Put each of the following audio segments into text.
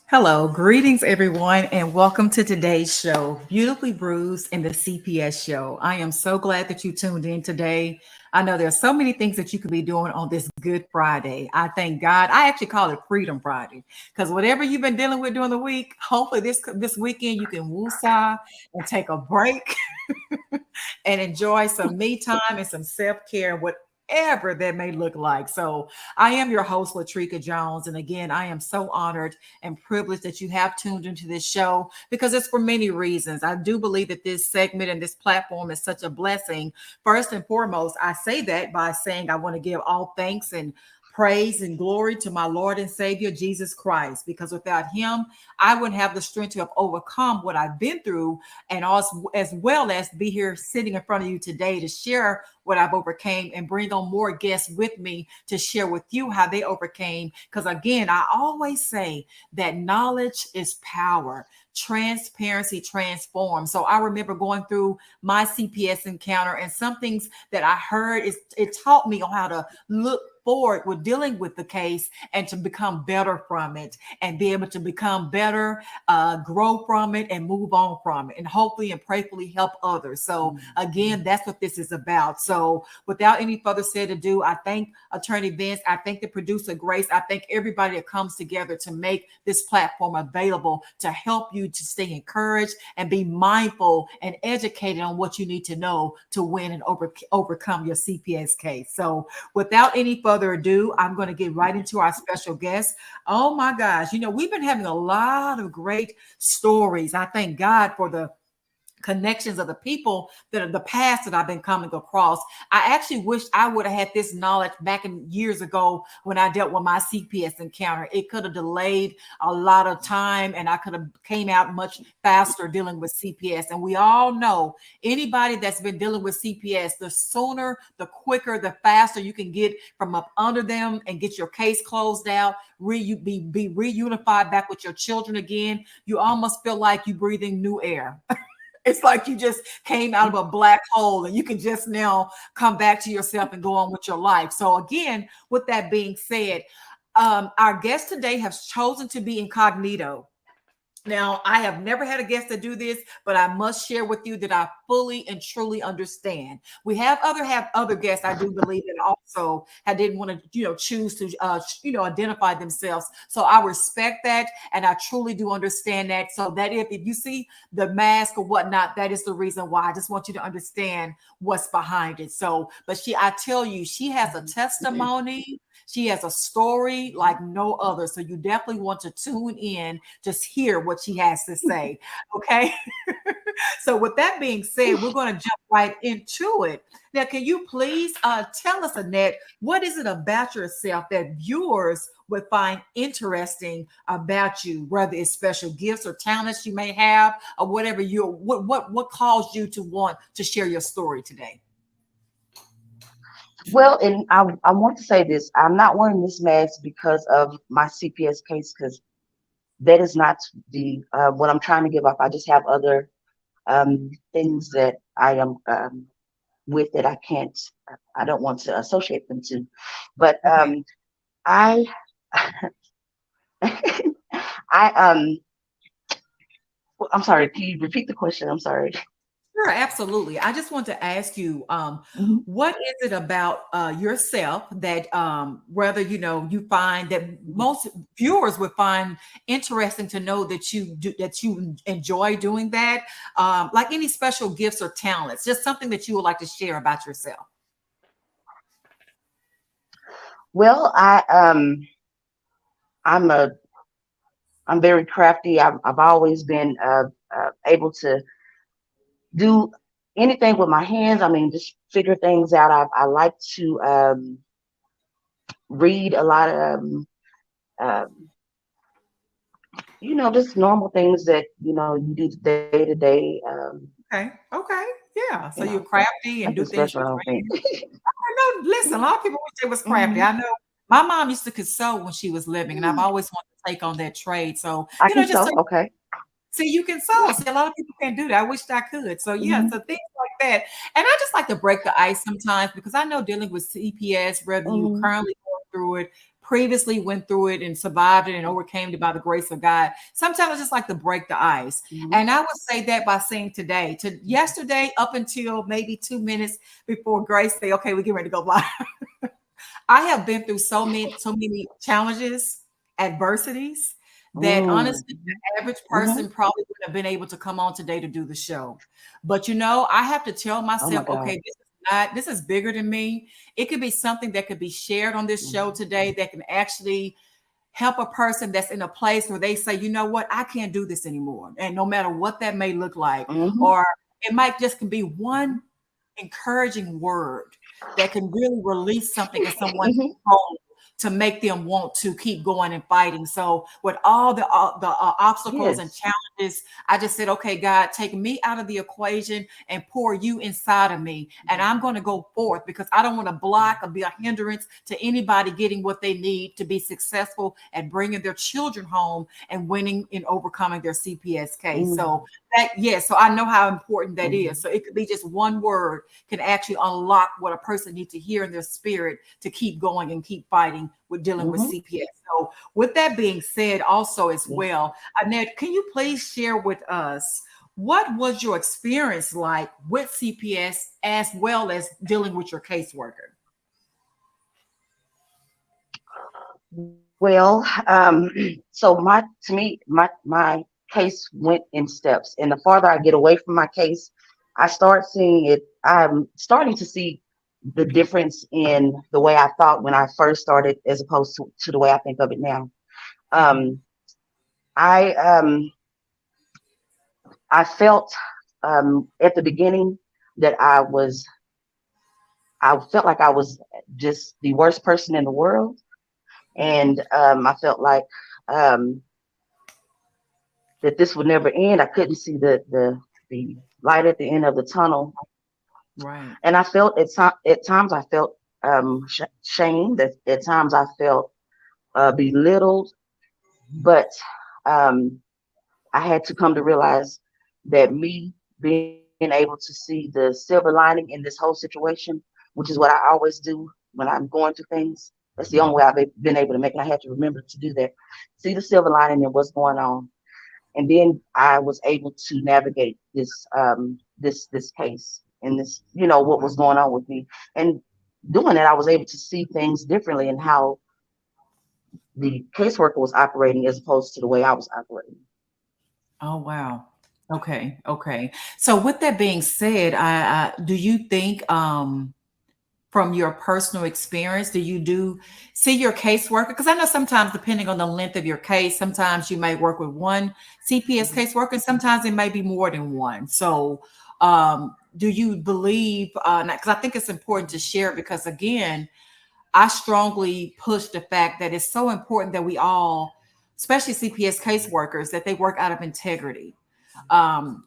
Hello, greetings everyone, and welcome to today's show, Beautifully Bruised in the CPS show. I am so glad that you tuned in today. I know there's so many things that you could be doing on this Good Friday. I thank God. I actually call it Freedom Friday because whatever you've been dealing with during the week, hopefully this weekend you can woosah and take a break and enjoy some me time and some self care, whatever that may look like. So, I am your host, Latrika Jones. And again, I am so honored and privileged that you have tuned into this show because it's for many reasons. I do believe that this segment and this platform is such a blessing. First and foremost, I say that by saying I want to give all thanks and praise and glory to my Lord and Savior Jesus Christ, because without him, I wouldn't have the strength to have overcome what I've been through, and also as well as be here sitting in front of you today to share what I've overcame and bring on more guests with me to share with you how they overcame. Because again, I always say that knowledge is power. Transparency transforms. So I remember going through my CPS encounter, and some things that I heard is it taught me on how to look forward with dealing with the case and to become better from it and be able to become better, grow from it and move on from it, and hopefully and prayerfully help others. So again, that's what this is about. So without any further said ado, I thank Attorney Vince. I thank the producer Grace. I thank everybody that comes together to make this platform available to help you to stay encouraged and be mindful and educated on what you need to know to win and overcome your CPS case. So without any further ado, I'm going to get right into our special guest. Oh my gosh, we've been having a lot of great stories. I thank God for the connections of the people that are the past that I've been coming across. I actually wish I would have had this knowledge back in years ago when I dealt with my CPS encounter. It could have delayed a lot of time and I could have came out much faster dealing with CPS. And we all know anybody that's been dealing with CPS, the sooner, the quicker, the faster you can get from up under them and get your case closed out, be reunified back with your children again. You almost feel like you're breathing new air. It's like you just came out of a black hole and you can just now come back to yourself and go on with your life. So again, with that being said, our guest today has chosen to be incognito. Now, I have never had a guest to do this, but I must share with you that I fully and truly understand. We have other guests, I do believe, that also I didn't want to, choose to, identify themselves. So I respect that, and I truly do understand that. So that if you see the mask or whatnot, that is the reason why. I just want you to understand what's behind it. So, but I tell you, she has a testimony. She has a story like no other. So you definitely want to tune in, just hear what she has to say. Okay. So with that being said, we're going to jump right into it. Now, can you please tell us, Annette, what is it about yourself that viewers would find interesting about you, whether it's special gifts or talents you may have, or whatever what caused you to want to share your story today? Well, and I want to say this. I'm not wearing this mask because of my CPS case, because that is not the what I'm trying to give up. I just have other things that I am with that I don't want to associate them to. But Okay. I, I, I'm sorry. Can you repeat the question? I'm sorry. Sure, absolutely. I just want to ask you, Mhm. what is it about yourself that whether you find that most viewers would find interesting to know that you enjoy doing that, like any special gifts or talents, just something that you would like to share about yourself. Well, I'm a I'm very crafty. I've always been able to do anything with my hands. I mean, just figure things out. I like to read a lot of, um, just normal things that, you do day to day. Okay. Okay. Yeah. You So you're know, crafty and do nothing things special, I with don't your think. hands. I know. Listen, a lot of people wish they was crafty. Hmm. I know my mom used to sew when she was living, and I've always wanted to take on that trade. So, I can just sew. so Okay. see, you can sew. See, a lot of people can't do that. I wish I could. So yeah, Hmm. so things like that. And I just like to break the ice sometimes because I know dealing with CPS, whether you Hmm. currently going through it, previously went through it and survived it and overcame it by the grace of God. Sometimes I just like to break the ice. Mhm. And I would say that by saying today, to yesterday up until maybe 2 minutes before Grace say, okay, we're getting ready to go live. I have been through so many challenges, adversities that Mm. honestly, the average Mhm. person probably wouldn't have been able to come on today to do the show. But I have to tell Oh my myself, God. okay, this is bigger than me. It could be something that could be shared on this show Mhm. today that can actually help a person that's in a place where they say, you know what, I can't do this anymore. And no matter what that may look like, Mhm. or it might just can be one encouraging word that can really release something in someone's Mhm. soul to make them want to keep going and fighting. So with all the obstacles and Yes. challenges, I just said, okay, God, take me out of the equation and pour you inside of me. And I'm going to go forth because I don't want to block or be a hindrance to anybody getting what they need to be successful at bringing their children home and winning and overcoming their CPS case. Mm. So that, yes, so I know how important that is. Mhm. So it could be just one word can actually unlock what a person needs to hear in their spirit to keep going and keep fighting with dealing with Mhm. CPS. So with that being said, also as Yes. well, Annette, can you please share with us what was your experience like with CPS as well as dealing with your caseworker? Well, so to me, my case went in steps, and the farther I get away from my case, I start seeing it. I'm starting to see the difference in the way I thought when I first started, as opposed to the way I think of it now. Mhm. Um, I I felt at the beginning that I felt like I was just the worst person in the world, and I felt like um, that this would never end. I couldn't see the light at the end of the tunnel, Right. and I felt at times I felt shamed. At times I felt belittled, but um, I had to come to realize that me being able to see the silver lining in this whole situation, which is what I always do when I'm going through things. That's the only way I've been able to make it. I had to remember to do that. See the silver lining in what's going on, and then I was able to navigate this case and this, what was going on with me. And doing that, I was able to see things differently and how the caseworker was operating as opposed to the way I was operating. Oh, wow. Okay. Okay. So with that being said, do you think, from your personal experience, do you do see your caseworker? Because I know sometimes, depending on the length of your case, sometimes you may work with one CPS Mhm. caseworker, and sometimes it may be more than one. So, do you believe? Because I think it's important to share. Because again, I strongly push the fact that it's so important that we all, especially CPS caseworkers, that they work out of integrity.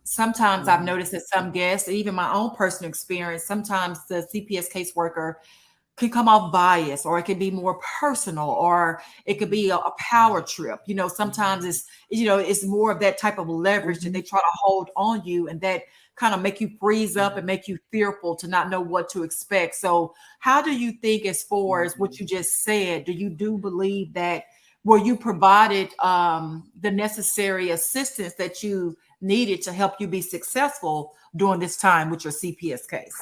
Sometimes I've Mhm. noticed that some guests, even my own personal experience, sometimes the CPS caseworker can come off biased, or it can be more personal, or it could be a power trip. Sometimes it's more of that type of leverage that they Mhm. try to hold on you, and that kind of make you freeze up and make you fearful to not know what to expect. So how do you think, as far as what Mhm. you just said, do believe that were you provided the necessary assistance that you needed to help you be successful during this time with your CPS case?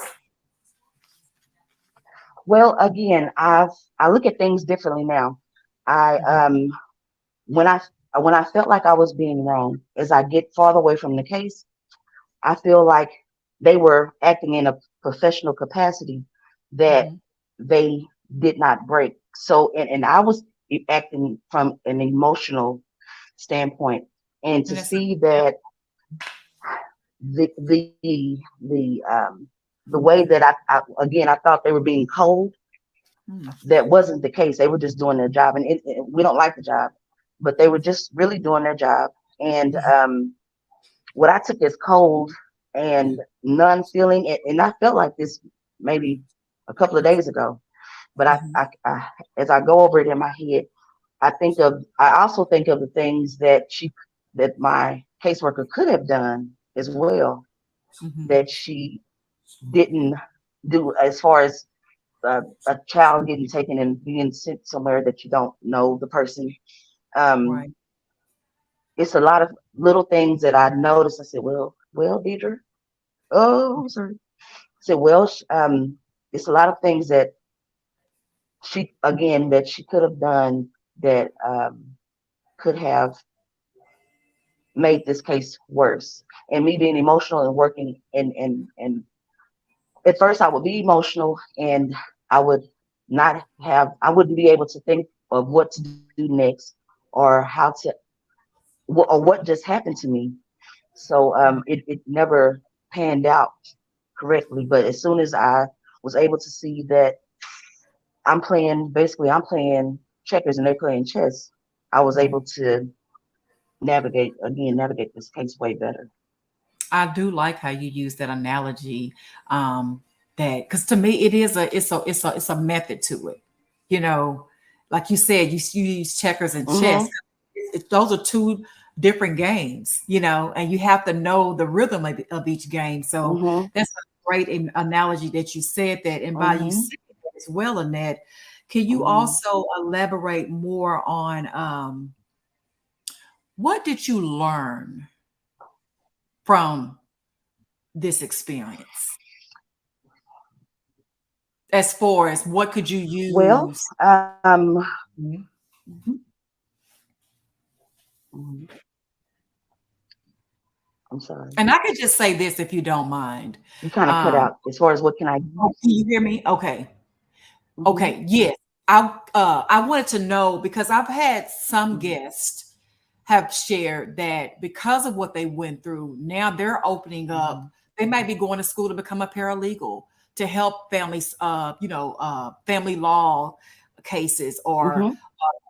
Well, again, I look at things differently now. I Mhm. when I when I felt like I was being wrong, as I get farther away from the case, I feel like they were acting in a professional capacity that Mhm. they did not break. So, and I was acting from an emotional standpoint, and to And that's see that the the the um the way that I again I thought they were being cold. mm, That wasn't the case. They were just doing their job, and we don't like the job, but they were just really doing their job. And mhm, what I took as cold and none feeling, and I felt like this maybe a couple of days ago, but mhm, as I go over it in my head, I also think of the things that my caseworker could have done as well mhm. that she didn't do, as far as a child getting taken and being sent somewhere that you don't know the person. Um, Right. it's a lot of little things that I noticed. I said, well, Deidre. Oh, I'm sorry. I said, well, it's a lot of things that she could have done that could have made this case worse. And me being emotional and working and at first I would be emotional and I would I wouldn't be able to think of what to do next or how to or what just happened to me. So it never panned out correctly. But as soon as I was able to see that I'm playing checkers and they're playing chess, I was Right. able to navigate this case way better. I do like how you use that analogy. That because to me it is it's a method to it. You know, like you said, you use checkers and chess. Mm-hmm. Those are two different games. You know, and you have to know the rhythm of each game. So Mm-hmm. that's a great analogy that you said that. And by you Mm-hmm. saying that as well, Annette, can you Mm-hmm. also elaborate more on what did you learn from this experience? As far as what could you Well, use? mhm, mhm. I'm sorry. And I could just say this if you don't mind. You kind of cut Um, out as far as what can I oh, use? can you hear me? Okay. Mm-hmm. Okay. Yes. I wanted to know because I've had some Mm-hmm. guests have shared that because of what they went through, now they're opening Mm-hmm. up. They might be going to school to become a paralegal to help families, family law cases, or Mm-hmm.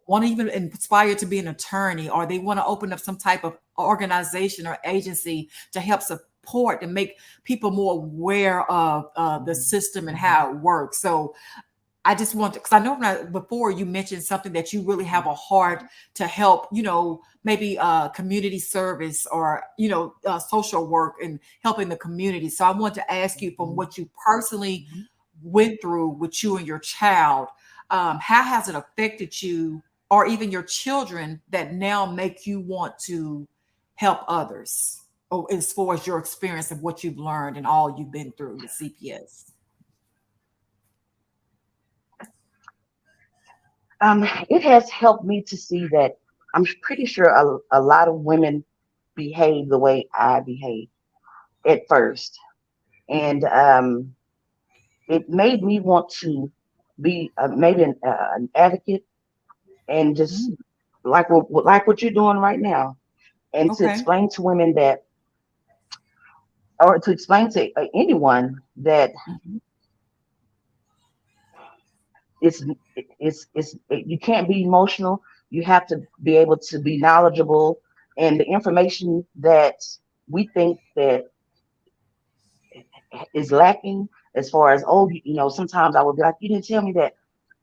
want to even inspire to be an attorney, or they want to open up some type of organization or agency to help support and make people more aware of the system and how it works. So I just want to, because I know before you mentioned something that you really have a heart to help, maybe community service or, social work and helping the community. So I want to ask you from what you personally Mm-hmm. went through with you and your child, how has it affected you or even your children that now make you want to help others? Or as far as your experience of what you've learned and all you've been through with CPS. It has helped me to see that pretty sure a lot of women behave the way I behave at first. And it made me want to be maybe an advocate and just Mm, like what you're doing right now, and to okay. explain to women that, or to explain to anyone that Mhm. it's you can't be emotional. You have to be able to be knowledgeable, and the information that we think that is lacking, as far as, oh, sometimes I would be like, you didn't tell me that.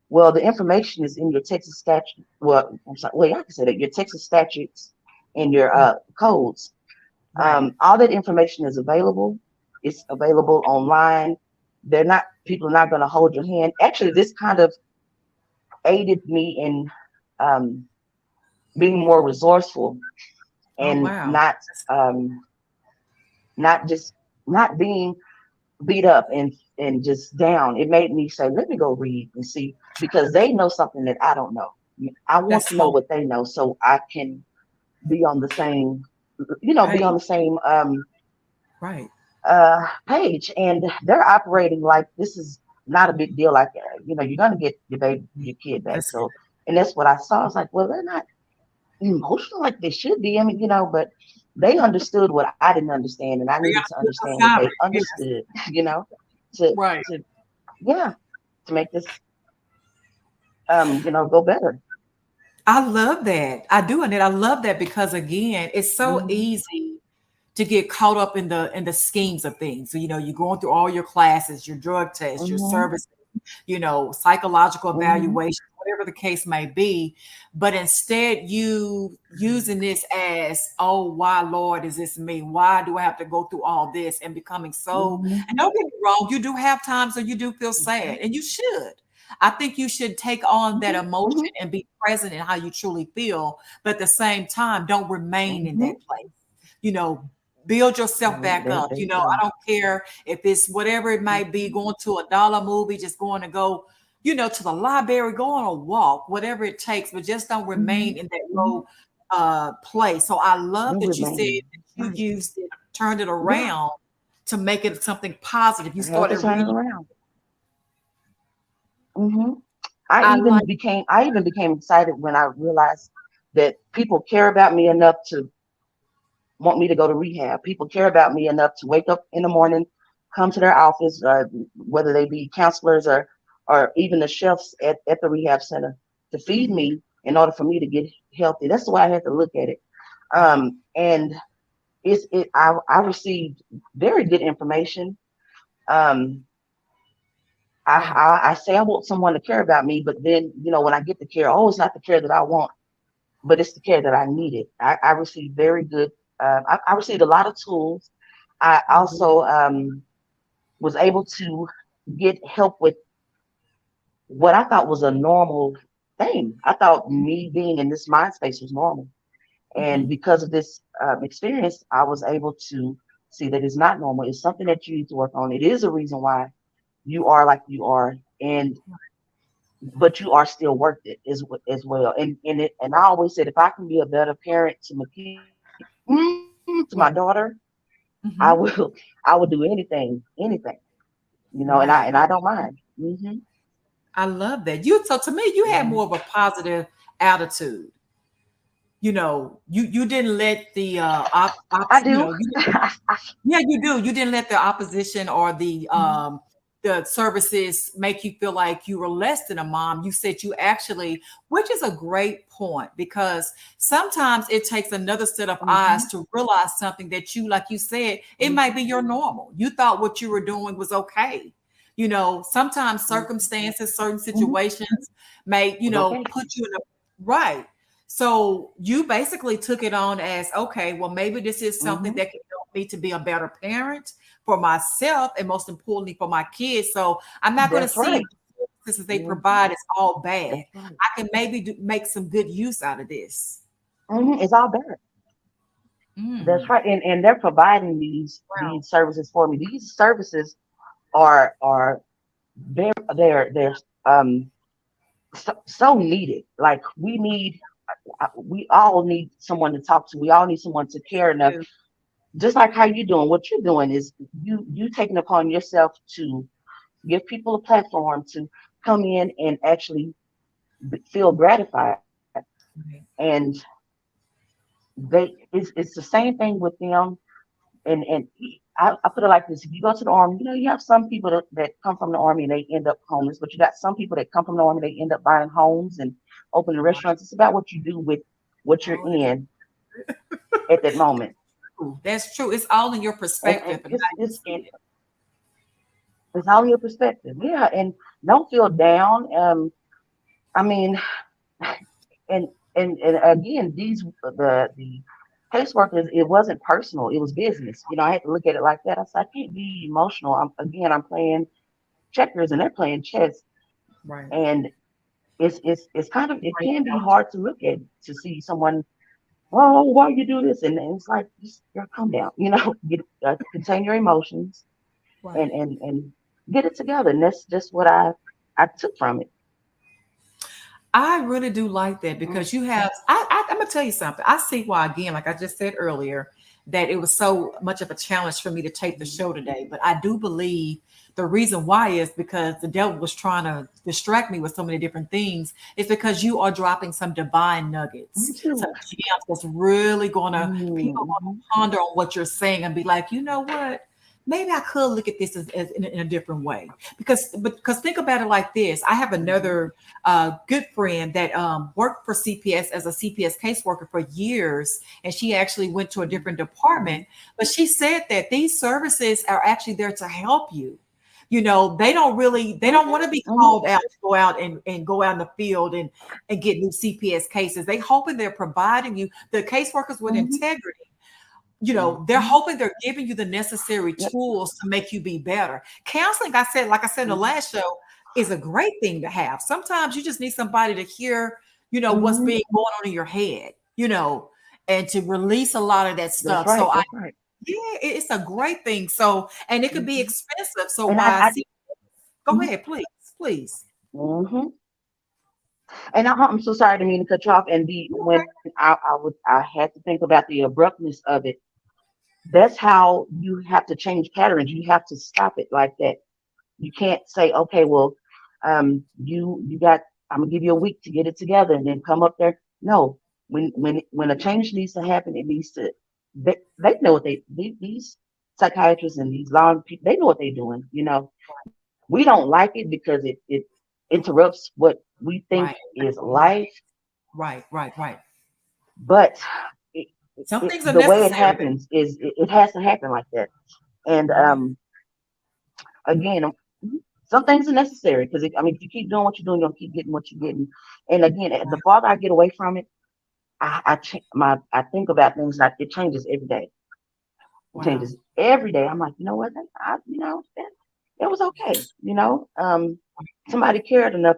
Well, the information is in your Texas statute. Well, I'm sorry. Well, yeah, I can say that your Texas statutes and your Mm, codes. right. All that information is available. It's available online. People are not going to hold your hand. Actually, this kind of aided me in um, being more resourceful Oh, and wow. um, not just not being beat up and just down. It made me say, let me go read and see, because they know something that I don't know. I want That's to know so what they know so I can be on the same, be on right. the same Right. page. And they're operating like this is not a big deal. Like, you're going to get your kid back. That's So, and that's what I saw. I was like, well, they're not emotional like they should be. I mean, but they understood what I didn't understand, and I they needed to got understand what assignment. they Yes. understood, to Right. to yeah, to make this go better. I love that. I do, and I love that because again, it's so Hmm. easy to get caught up in the schemes of things. So, you're going through all your classes, your drug tests, your Hmm. service, psychological Hmm. evaluation, whatever the case may be. But instead, you using this as, oh, why, Lord, is this me? Why do I have to go through all this? And becoming so, and Mm-hmm. don't get me wrong, you do have times that you do feel sad, and you should. I think you should take on that Mm-hmm. emotion Mm-hmm. and be present in how you truly feel, but at the same time, don't remain in that Mm-hmm. place. You know, build yourself back There, up. there You you know, go. I don't care if it's whatever it might be, Mm-hmm. going to a dollar movie, just going to go, to the library, go on a walk, whatever it takes, but just don't Mm-hmm. remain in that Mm-hmm. low place. So I love Don't that you said remain. that you Right. used it, turned it Yeah. around to make it something positive. You I had to started turn it reading. around. hmm I like, I even became excited when I realized that people care about me enough to want me to go to rehab. People care about me enough to wake up in the morning, come to their office, whether they be counselors or even the chefs at the rehab center, to feed mhm, me in order for me to get healthy. That's the way I had to look at it. wow. And I received very good information. Um, Yeah. I say I want someone to care about me, but then, when I get the care, oh, it's not the care that I want, but it's the care that I needed. I received very good. I received a lot of tools. I Mhm, also was able to get help with what I thought was a normal thing. I thought me being in this mind space was normal. And mhm. because of this experience, I was able to see that it's not normal. It's something that you need to work on. It is a reason why you are like you are. And but you are still worth it as well. And I always said, if I can be a better parent to my to my daughter, Right. I will Mhm. I will do anything, and I Right. don't mind. I love that. So to me, you had Hmm. more of a positive attitude. You didn't let the I do. yeah, you do. You didn't let the opposition or the services make you feel like you were less than a mom. You said you actually, which is a great point, because sometimes it takes another set of eyes Hmm. to realize something that you, like you said, it might Hmm. be your normal. You thought what you were doing was okay. Sometimes circumstances, certain Hmm. situations may, Was okay. put you in a right. So you basically took it on as, okay, well, maybe this is something Hmm. that can help me to be a better parent for myself and most importantly for my kids. So I'm not going to That's see right. the services they Hmm. provide as all bad. That's right. I can maybe make some good use out of this. It's all better. That's Mm, right. And they're providing wow. these services for me. These services are they're so needed. Like we all need someone to talk to. We all need someone to care enough. Dude, Just like how you doing. What you're doing is you taking upon yourself to give people a platform to come in and actually feel gratified. right. And it's the same thing with them. And I put it like this: if you go to the army, you have some people that come from the army and they end up homeless, but you got some people that come from the army, they end up buying homes and opening Wow. restaurants. It's about what you do with what you're Oh, that's in at that moment. true. That's true. It's all in your And perspective and it's how you it's see it. it's all your perspective. Yeah, and don't feel down. I mean, and and again, the caseworkers, it wasn't personal, it was business. I had to look at it like that. I said, I can't be emotional. I'm playing checkers and they're playing chess. Right. And it's kind of, it Right. can be hard to look at, to see someone, oh, why you do this? And it's like, just calm down, get, contain your emotions and Right. and and get it together. And that's just what I took from it. I really do like that Mm-hmm. because you have. I'm gonna tell you something. I see why, again, like I just said earlier, that it was so much of a challenge for me to take the show today. But I do believe the reason why is because the devil was trying to distract me with so many different things. It's because you are dropping some divine Me nuggets, some too. gems that's really gonna people are gonna Mm-hmm. ponder on what you're saying and be like, you know what? Maybe I could look at this as in a different way. Because think about it like this. I have Mm-hmm. another good friend that worked for CPS as a CPS caseworker for years, and she actually went to a different Mm-hmm. department. But she said that these services are actually there to help you. they don't want to be Mhm. called out to go out in the field and get new CPS cases. They hoping they're providing you the caseworkers with Mhm. integrity. They're Mhm. hoping they're giving you the necessary Yep. tools to make you be better. Counseling, like I said in the Mhm. last show, is a great thing to have. Sometimes you just need somebody to hear, what's Mhm. being going on in your head, and to release a lot of that That's stuff. right. So That's right. yeah, it's a great thing. So, and it could be Mhm. expensive. So And why I I see, go mhm. ahead, please, please. Mhm. And I'm so sorry to mean to cut you off. And when I had to think about the abruptness of it. That's how you have to change patterns. You have to stop it like that. You can't say, okay, well, you got. I'm gonna give you a week to get it together and then come up there. No, when a change needs to happen, it needs to. They know what these psychiatrists and these law people, they know what they're doing. We don't like it because it interrupts what we think Right, is life, right, right, right. but it, Some things are the way it necessary. happens is it has to happen like that. And Right, again, some things are necessary because I mean, if you keep doing what you're doing, you'll keep getting what you're getting. And again, the farther I get away from it, I think about things like it changes every day. It wow, changes every day. I'm like, you know what? That it was okay. Somebody cared enough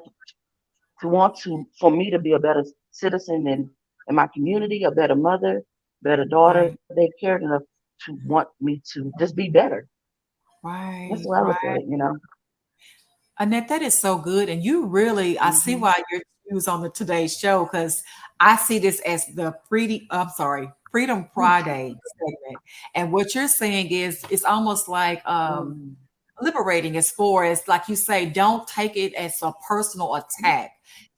to want to for me to be a better citizen in my community, a better mother, better daughter. right, They cared enough to want me to just be better. That's the right, way I look right. at it. Annette, that is so good. And you really, I see Hmm. why you're on the today's show because I see this as the Freedom Friday segment. And what you're saying is it's almost like Hmm. liberating as far as, like you say, don't take it as a personal attack.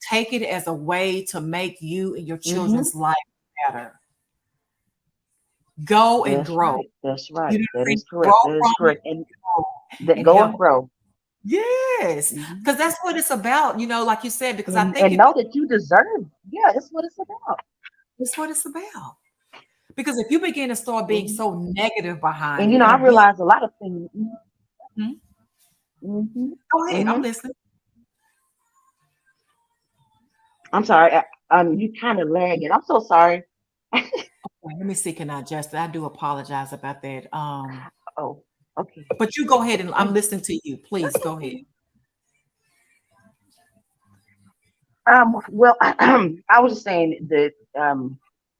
Take it as a way to make you and your Hmm. children's life better. Go and That's grow. right. That's right. You know That what I mean? is Grow correct. That is from it correct. And that and go help. and grow. Yes, Hmm. because that's what it's about, like you said, because I think And if know that you deserve. Yeah, that's what it's about. it's what it's about. Because if you begin to start being Hmm. so negative behind And it, I it'll really. realize a lot of things. Mhm. Hmm. Go ahead, I'm Hmm. listening. I'm sorry. You kind of lagging. I'm so sorry. Let me see, can I adjust it? I do apologize about that. Oh, okay. But you go ahead and I'm Mm, listening to you. Please that's go okay. ahead. Well, I was just saying that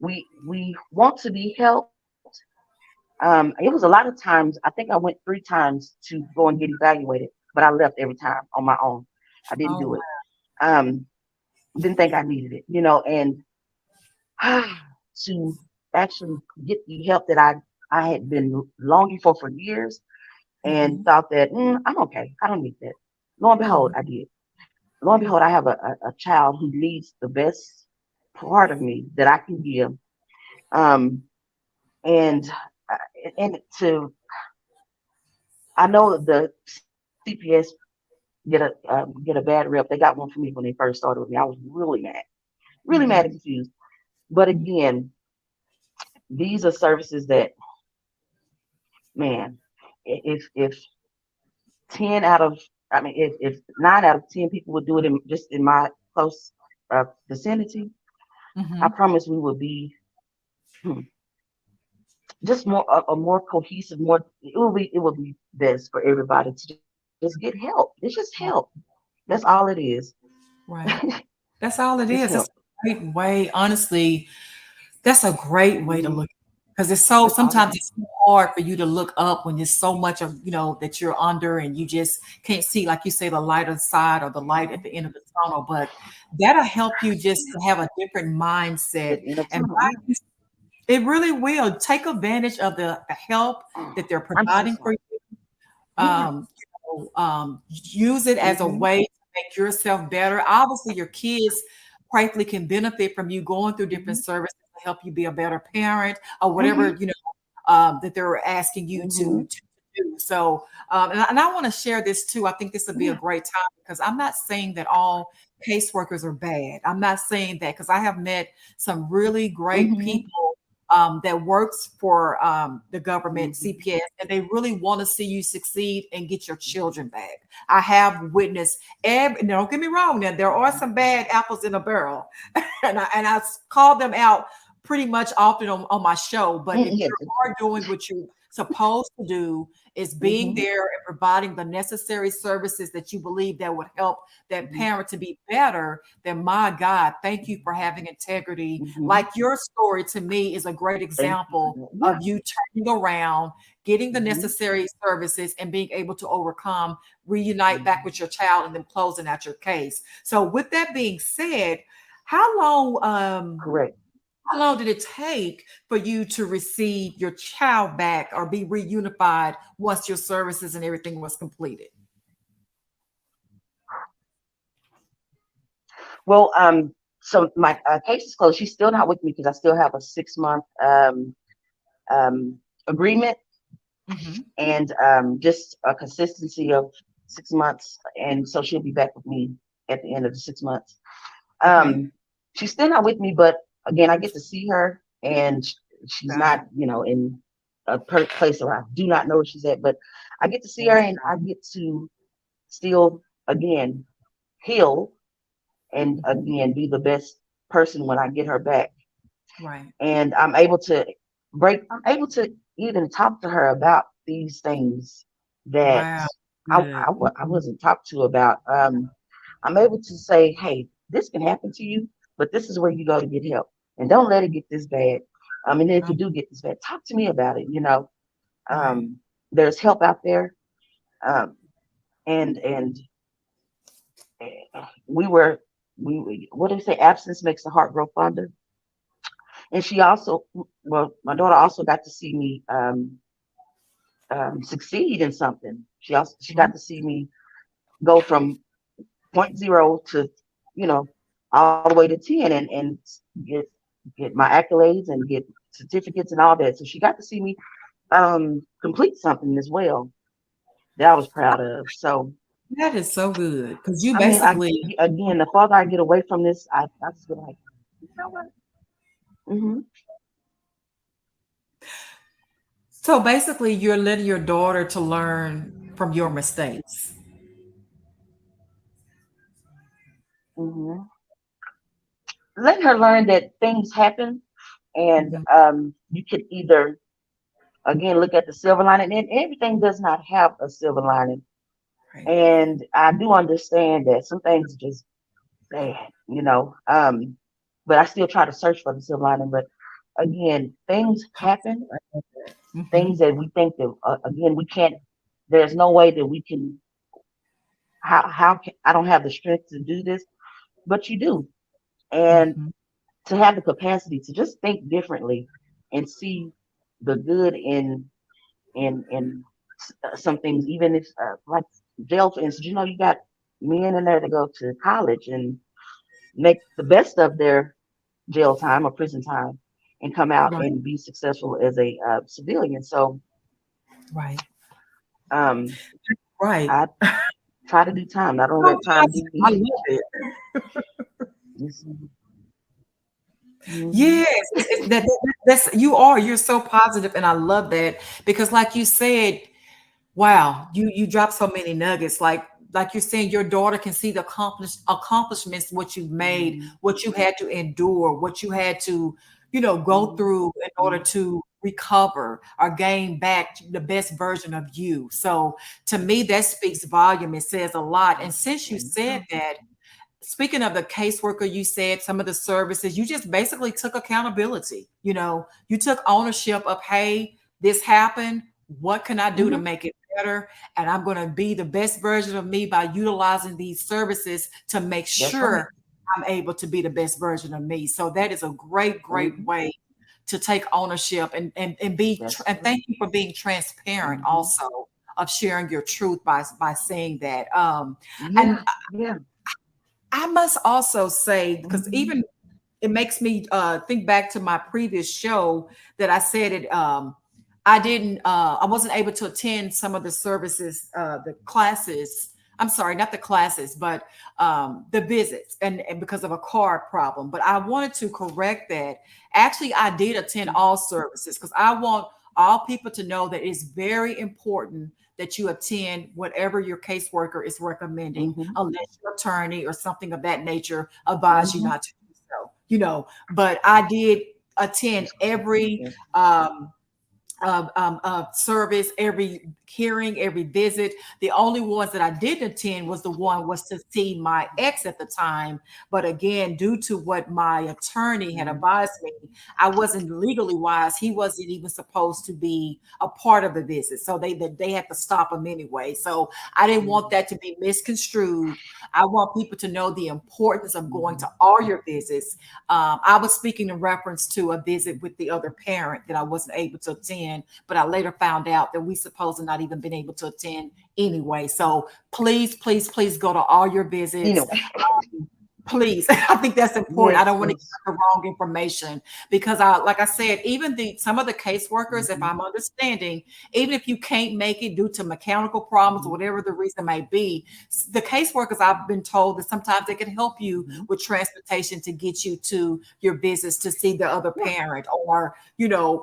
we want to be helped. It was a lot of times. I think I went 3 times to go and get evaluated, but I left every time on my own. I didn't Oh, do it. wow. Um, didn't think I needed it, and to actually get the help that I had been longing for years, and Mhm, thought that I'm okay. I don't need that. Lo and behold, mhm. I did. Lo and Yeah. behold, I have a child who needs the best part of me that I can give. Um, and to I know that the CPS get a bad rep. They got one for me when they first started with me. I was really mad and Mhm, confused. But again, these are services that, man, if 10 out of I mean, if 9 out of 10 people would do it just in my close vicinity, I mhm. promise we would be hmm, just a more cohesive, more it will be best for everybody to just get help. It's just help. That's all it is. Right. That's all it Just is. help. That's a great way. Honestly, that's a great way to Hmm. look because it's so That's all it sometimes is. it's so hard for you to look up when there's so much of that you're under and you just can't see, like you say, the lighter side or the light at the end of the tunnel. But that'll help you just to have a different mindset. It in a And tunnel. Yeah. it really will take advantage of the help Oh, that they're I'm so providing for sorry. you. Yeah. Use it as a Hmm. way to make yourself better. Obviously, your kids practically can benefit from you going through different Hmm. services to help you be a better parent or whatever Hmm. that they're asking you Hmm. to do. So, and I want to share this too. I think this would be a Yeah. great time because I'm not saying that all caseworkers are bad. I'm not saying that because I have met some really great Hmm. people that works for the government Mhm. CPS, and they really want to see you succeed and get your children back. I have witnessed every, now, don't get me wrong, now there are some bad apples in a barrel, and I call them out pretty much often on my show. But if Yes. you are doing what you're supposed to do, is being Mhm. there and providing the necessary services that you believe that would help that Mhm. parent to be better, then my God, thank you for having integrity. Mhm. Like your story to me is a great Thank you for example that. of Yeah. you turning around, getting the Mhm. necessary services, and being able to overcome, reunite back Mhm. with your child, and then closing out your case. So, with that being said, how long Correct. how long did it take for you to receive your child back or be reunified once your services and everything was completed? Well, so my case is closed. She's still not with me because I still have a 6 month agreement Hmm. and just a consistency of 6 months. And so she'll be back with me at the end of the 6 months. Okay. Um, she's still not with me, but again, I get to see her, and she's Got it. not, in a place where I do not know where she's at. But I get to see her, Yes. and I get to still again heal and Mhm. again be the best person when I get her back. Right. And I'm able to even talk to her about these things that Wow. I, Good. I wasn't talked to about. I'm able to say, hey, this can happen to you, but this is where you go to get help. And don't let it get this bad. And if Oh, you do get this bad, talk to me about it. right. Um, there's help out there. Um, and we were, what do they say? Absence makes the heart grow fonder. And she also, well, my daughter also got to see me succeed in something. She Right. got to see me go from point zero to, you know, all the way to 10 and get get my accolades and get certificates and all that. So she got to see me complete something as well that I was proud of. So That is so good because you I mean, basically, again, the farther I get away from this, I just feel like, you know what? Hmm. so basically, you're letting your daughter to learn from your mistakes. Hmm. Letting her learn that things happen, and Mhm. you could either again look at the silver lining, and everything does not have a silver lining. Right. And I do understand that some things are just bad, but I still try to search for the silver lining. But again, things happen, things Mhm. that we think that again we can't. There's no way that we can. I don't have the strength to do this, but you do, and Mhm. to have the capacity to just think differently and see the good in some things, even if like jail, for instance. You got men in there to go to college and make the best of their jail time or prison time and come out Right. and be successful as a civilian. So Right. um, Right. I try to do time. I don't So let time do positive. I me. love it. Mhm. Yes, that's you're so positive, and I love that because, like you said, wow, you dropped so many nuggets. Like you're saying, your daughter can see the accomplishments, what you've made, Mhm. what you had to endure, what you had to, go Mhm. through in order to recover or gain back the best version of you. So to me, that speaks volume. It says a lot. And since you There you said go. that, speaking of the caseworker, you said some of the services, you just basically took accountability. You took ownership of, hey, this happened. What can I do to Mhm. make it better? And I'm going to be the best version of me by utilizing these services to make That's right. sure I'm able to be the best version of me. So that is a great, great Mhm. way to take ownership That's and right. thank you for being transparent Mhm. also of sharing your truth by saying that. And Yeah. Yeah. I must also say, because Mhm. even it makes me think back to my previous show that I said it. I wasn't able to attend some of the services, the classes I'm sorry, not the classes, but the visits, and because of a card problem. But I wanted to correct that. Actually, I did attend all services because I want all people to know that it's very important that you attend whatever your caseworker is recommending, Mm-hmm. unless your attorney or something of that nature advise you Mm-hmm. not to do so. But I did attend That's correct. every Yes. service, every hearing, every visit. The only ones that I didn't attend was to see my ex at the time. But again, due to what my attorney had Mm-hmm. advised me, I wasn't legally wise. He wasn't even supposed to be a part of the visit, so they had to stop him anyway. So I didn't want that to be misconstrued. I want people to know the importance of going Mm-hmm. to all your visits. I was speaking in reference to a visit with the other parent that I wasn't able to attend, but I later found out that we supposed to not even been able to attend anyway. So please, please, please go to all your visits. Anyway, Please. I think that's important. I yes, don't want to yes. give the wrong information because like I said, even some of the caseworkers, if Mm-hmm. I'm understanding, even if you can't make it due to mechanical problems or Mm-hmm. whatever the reason may be, the caseworkers, I've been told that sometimes they can help you Mm-hmm. with transportation to get you to your visits to see the other Yeah, parent, or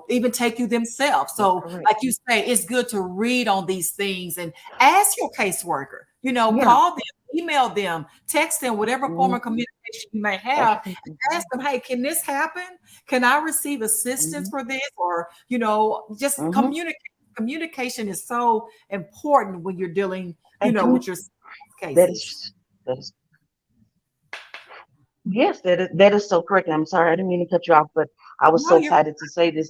even take you themselves. that's So correct. like you say, it's good to read on these things and ask your caseworker, Yeah. call them, email them, text them, whatever form of Mm-hmm. communication you may That's have. right. Ask them, hey, can this happen? Can I receive assistance Mm-hmm. for this? Or, just Mm-hmm. communicate. Communication is so important when you're dealing, And with your that cases. is that is yes, that is so correct. And I'm sorry, I didn't mean to cut you off, but I was No, so you're excited to say this.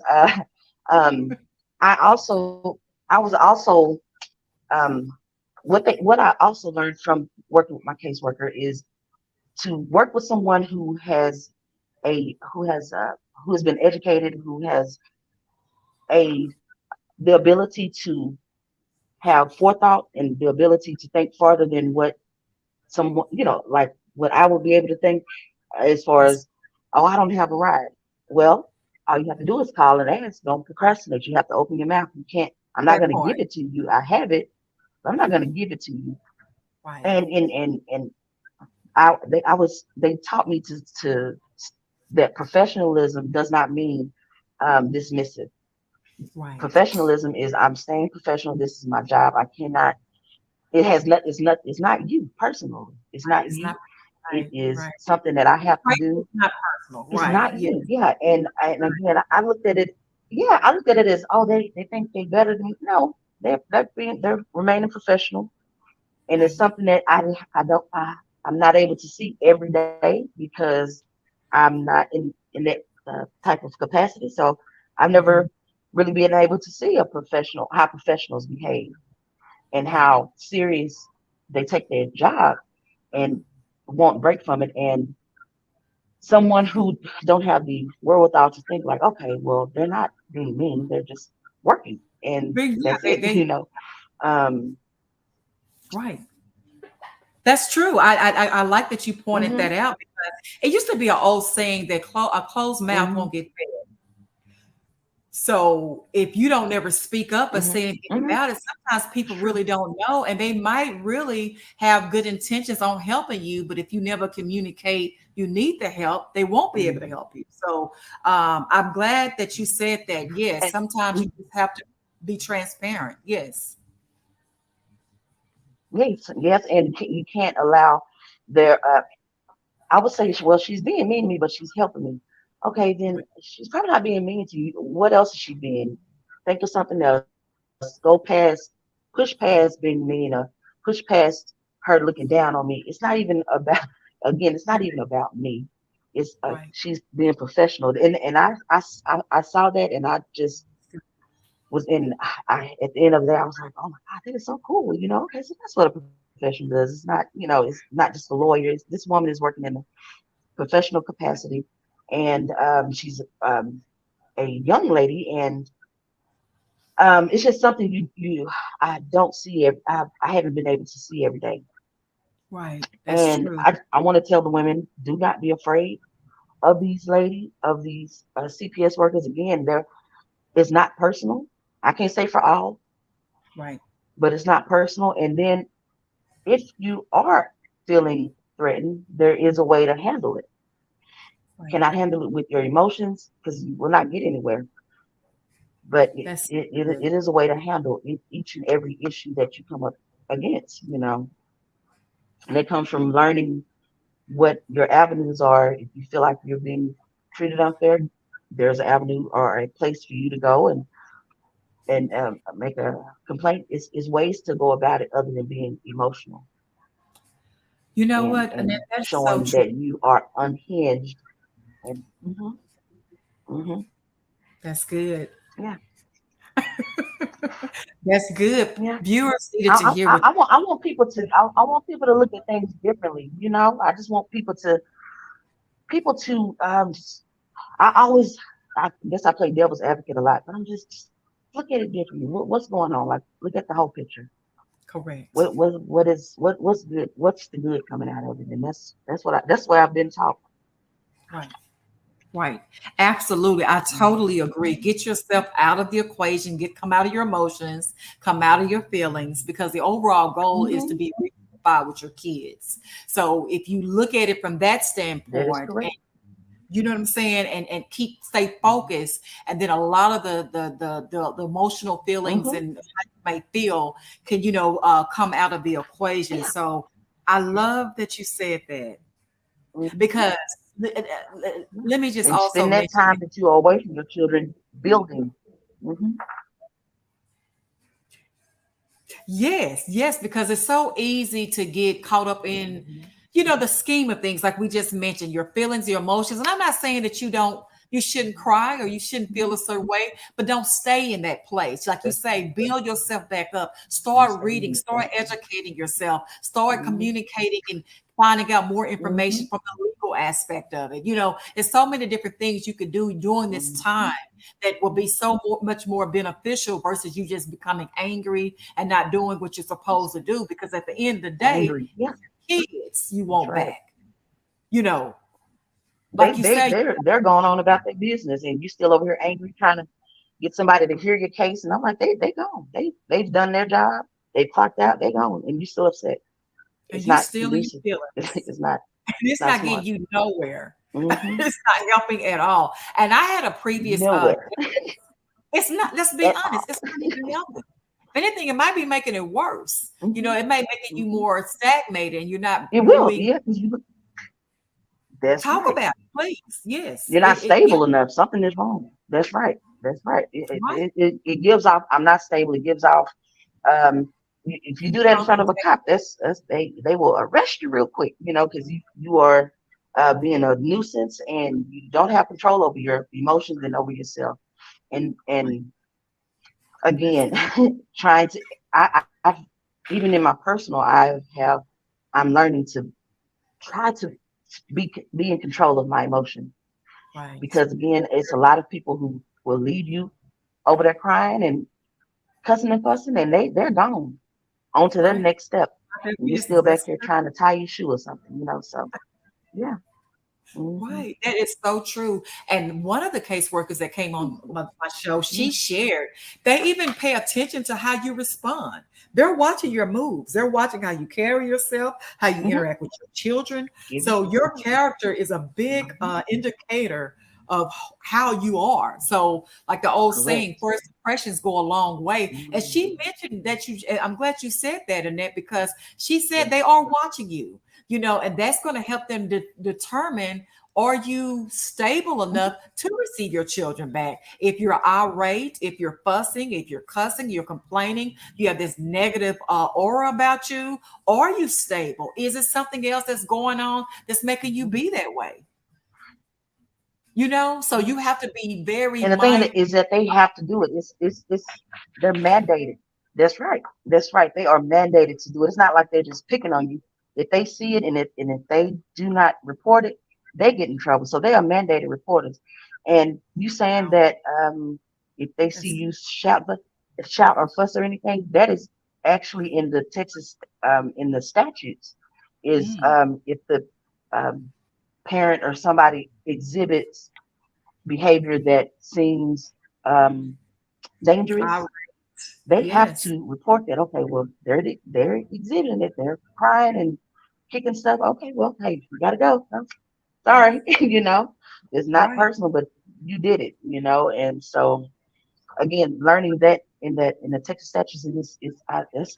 Um, I was also um, what I also learned from working with my caseworker is to work with someone a who has uh, who has been educated, who has a the ability to have forethought and the ability to think farther than what someone, like what I would be able to think as far yes, as, oh, I don't have a ride. Well, all you have to do is call and ask. Don't procrastinate. You have to open your mouth. You can't, I'm not that going to part. give it to you. I have it, but I'm not going to give it to you. Right, And they taught me to that professionalism does not mean dismissive. right. Professionalism is I'm staying professional. This is my job. I cannot. It has not. It's not. It's not you personally. It's Right. not It's not you. It right, is right. something that I have to Right. do. It's not personal. It's Right. not Yes. you. Yeah. And again, I looked at it. Yeah, I looked at it as, oh, they think they're better than me. No, they're remaining professional, and it's Right. something that I'm not able to see every day because I'm not in that type of capacity. So I've Mhm. never really been able to see how professionals behave and Right. how serious they take their job and won't break from it. And someone who don't have the wherewithal to think like, okay, well, they're not being mean, they're just working, and Yeah, that's it. Um, right. That's true. I like that you pointed hmm that out because it used to be an old saying that a closed mouth hmm won't get fed. So if you don't ever speak up or hmm say anything hmm about it, sometimes people True. really don't know, and they might really have good intentions on helping you, but if you never communicate you need the help, they won't be able to Mhm. help you. So I'm glad that you said that. Yes, And sometimes you just have to be transparent. Yes. yes, yes, and you can't allow their. I would say, well, she's being mean to me, but she's helping me. Okay, then she's probably not being mean to you. What else is she being? Think of something else. Push past being mean, or push past her looking down on me. It's not even about. Again, it's not even about me. It's Right. she's being professional, and I saw that, and I just was in. At the end of the day, I was like, oh my god, that is so cool. Okay, so that's what a professional does. It's not, it's not just a lawyer. This woman is working in a professional capacity, and she's a young lady, and it's just something you I don't see. I haven't been able to see every day, Right. That's and true. I want to tell the women, do not be afraid of these CPS workers. Again, it's not personal. I can't say for all, Right. but it's not personal. And then if you are feeling threatened, there is a way to handle it. Right. Cannot handle it with your emotions because you will not get anywhere. But That's it is a way to handle each and every issue that you come up against, and it comes from learning what your avenues are. If you feel like you're being treated unfair, there's an avenue or a place for you to go and make a complaint. Is ways to go about it other than being emotional You know and what, Annette? and That's so showing true. that you are unhinged. And hmm That's good. yeah, That's good. yeah. Viewers needed to hear what. I want people to I want people to look at things differently. I just want people to. I always I guess I play devil's advocate a lot, but I'm just look at it differently. What's going on? Like look at the whole picture. Correct. What's good? What's the good coming out of it? And that's what I've been taught. Right. Right. Absolutely. I totally agree. Get yourself out of the equation, come out of your emotions, come out of your feelings, because the overall goal is to Hmm be reunified with your kids. So if you look at it from that That is standpoint, and correct. you know what I'm saying, and stay focused, and then a lot of the emotional feelings Hmm and how you may feel can come out of the equation. Yeah. So I love that you said that, hmm because let me just And also spend that mention. time that you are away from your children building. Hmm Yes, yes, because it's so easy to get caught up in, hmm the scheme of things, like we just mentioned, your feelings, your emotions. And I'm not saying that you shouldn't cry or you shouldn't feel a certain way, but don't stay in that place. Like you That's say, build yourself back up, don't start stay reading, in it. start That's educating yourself, start hmm communicating and finding out more hmm information from the legal aspect of it. There's so many different things you could do during this time hmm that will be much more beneficial versus you just becoming angry and not doing what you're supposed to do. Because at the end of the day, Angry. Yeah, kids you that's want right. back. You know, like you say, They're going on about their business, and you still over here angry trying to get somebody to hear your case. And I'm like, they gone. They've done their job. They clocked out. They gone, and you still upset. and It's you not still in your conducive. feelings. It's not. And It's it's not not smart. getting you nowhere. Hmm It's not helping at all. And I had a previous Nowhere it's not, let's be at honest, all. it's not even helping. If anything, it might be making it worse. Hmm It may make you hmm more stagnated and you're not It will. moving. Yeah, that's Talk right. about it, please. Yes. You're not Yeah, stable enough. Something is wrong. That's right. That's right. right. It gives off. I'm not stable. It gives off. If you do that in front of a cop, that's they will arrest you real quick. Because you are being a nuisance and you don't have control over your emotions and over yourself. And That's again, good. trying to. I've even in my personal, I'm learning to try to be in control of my emotions Right. because again, it's a lot of people who will leave you over there crying and cussing and fussing, and they're gone on to their Right. next step. Their And you're business. still back That's here trying to tie your shoe or something. So yeah, hmm right. That is so true. And one of the caseworkers that came on my show, yeah, she shared they even pay attention to how you respond. They're watching your moves. They're watching how you carry yourself, how you hmm interact with your children. give you, So your character is a big hmm indicator of how you are. So, like the old saying, correct. first impressions go a long way. And she hmm mentioned that I'm glad you said that, Annette, because she said they Yes, are watching you, and that's going to help them determine, are you stable hmm enough to receive your children back? If you're irate, if you're fussing, if you're cussing, you're complaining, you have this negative aura about you, are you stable? Is it something else that's going on that's making you hmm be that way? So yeah. you have to be very And the thing mindful. that is that they have to do it. It's they're mandated. That's right. That's right. They are mandated to do it. It's not like they're just picking on you. If they see it and if they do not report it, they get in trouble. So they are mandated reporters. And you saying Wow. that if they see That's, you shout or fuss or anything, that is actually in the Texas in the statutes. Is mm, if the um, parent or somebody exhibits behavior that seems um, I, dangerous, they have Yes. to report that. Okay, well, they're exhibiting it. They're crying and kicking stuff. Okay, well, hey, we gotta go. I'm sorry, it's not Right. personal, but you did it, and so again, learning that in the Texas statutes, and this is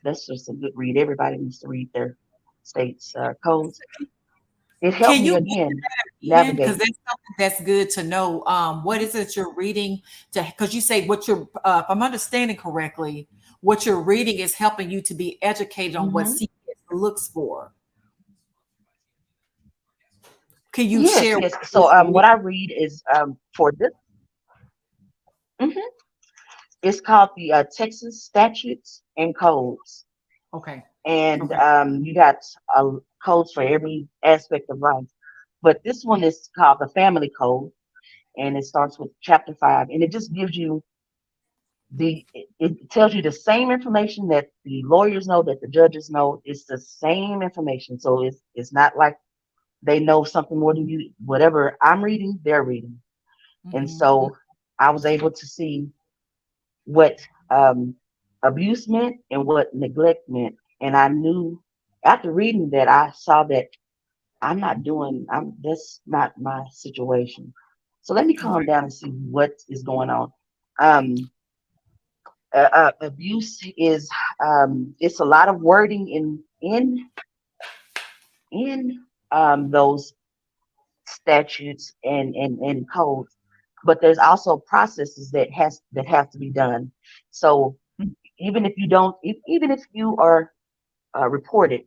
that's just a good read. Everybody needs to read their state's codes. It helped Can me you mention again that again? Because navigate. that's something that's good to know. What is it you're reading to? Because you say what you're, if I'm understanding correctly, what you're reading is helping you to be educated on what Hmm. CPS looks for. Can you Yes, share yes. what So you're what I reading? read is for this. Mhm. It's called the Texas Statutes and Codes, Okay. and Okay. you got codes for every aspect of life. But this one is called the Family Code, and it starts with Chapter 5, and it just gives you it tells you the same information that the lawyers know, that the judges know. It's the same information, so it's not like they know something more than you. Whatever I'm reading, they're reading, and Hmm. so I was able to see what abuse meant and what neglect meant. And I knew after reading that, I saw that that's not my situation. So let me calm Right. down and see what is going on. Um, Abuse is, it's a lot of wording in those statutes and codes, but there's also processes that have to be done. So even if you don't, even if you are reported,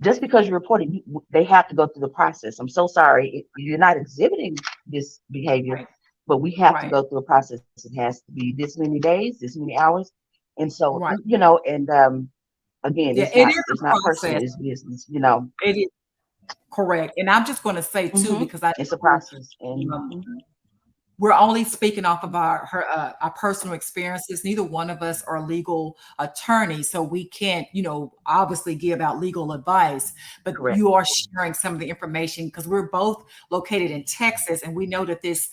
just because you're reported, they have to go through the process. I'm so sorry, you're not exhibiting this behavior, Right. but we have to Right. go through a process. It has to be this many days, this many hours, and so Right. and again, Yeah. it's It not is it's a not personal, process. it's business. It is correct. And I'm just going to say too, because I It's a know process, and um, we're only speaking off of our personal experiences. Neither one of us are legal attorneys, so we can't, obviously give out legal advice. But correct. you are sharing some of the information because we're both located in Texas, and we know that this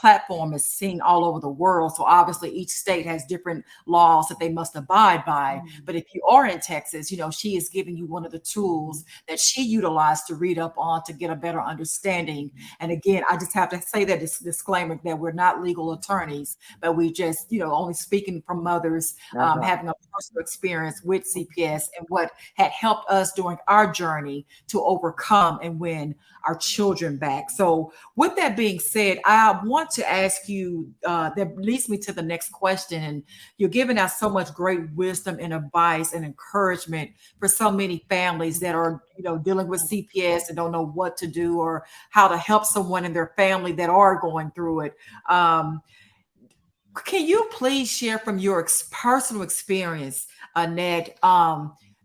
platform is seen all over the world. So obviously, each state has different laws that they must abide by. Mhm. But if you are in Texas, she is giving you one of the Mhm. tools that she utilized to read up on to get a better understanding. And again, I just have to say that this disclaimer that we're not legal attorneys, but we just, only speaking from mothers, Not at all. having a personal experience with CPS and what had helped us during our journey to overcome and win our children back. So, with that being said, I want to ask you, that leads me to the next question. And you're giving us so much great wisdom and advice and encouragement for so many families that are, dealing with CPS and don't know what to do or how to help someone in their family that are going through it. Um, can you please share from your personal experience, Ned,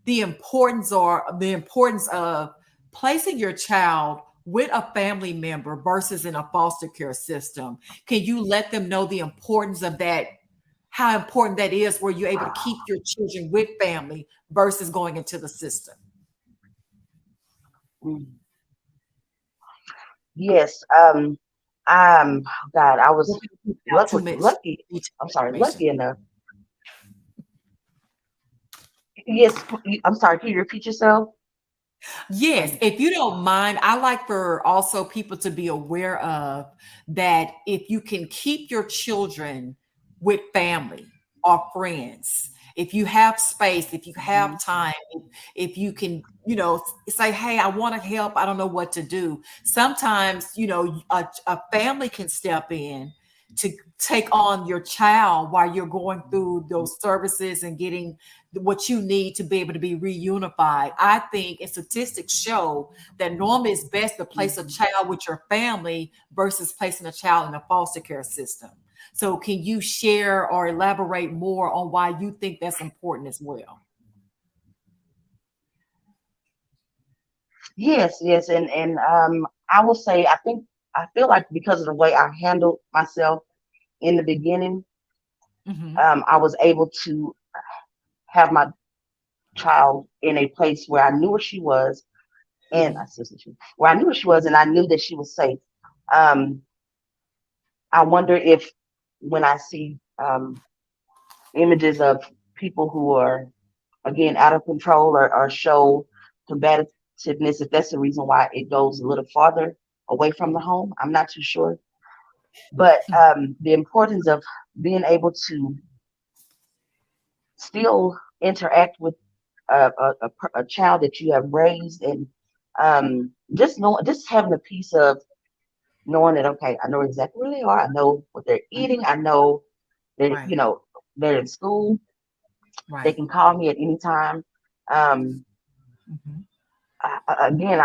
the importance of placing your child with a family member versus in a foster care system? Can you let them know the importance of that? How important that is, where you're able to keep your children with family versus going into the system? Mm. Yes. God, I was Without too much lucky. detailed I'm sorry, information. lucky enough. Yes, I'm sorry. Can you repeat yourself? Yes, Um, if you don't mind, I like for also people to be aware of that if you can keep your children with family or friends, if you have space, if you mhm, have time, if you can, say, hey, I want to help, I don't know what to do. Sometimes, a family can step in to take on your child while you're going through those services and getting what you need to be able to be reunified. I think, and statistics show that normally it's best to place a mhm. child with your family versus placing a child in a foster care system. So, can you share or elaborate more on why you think that's important as well? Yes, yes, and I will say I feel like because of the way I handled myself in the beginning, Hmm. I was able to have my child in a place where I knew where she was, and I Hmm. said she, where I knew where she was, and I knew that she was safe. Um, I wonder if when I see images of people who are again out of control or show combativeness, if that's the reason why it goes a little farther away from the home. I'm not too sure. But the importance of being able to still interact with a child that you have raised, and just having a piece of knowing that, okay, I know exactly where they are. I know what they're eating. I know that, Right. they're in school. They Right. can call me at any time. Um, Mhm. again,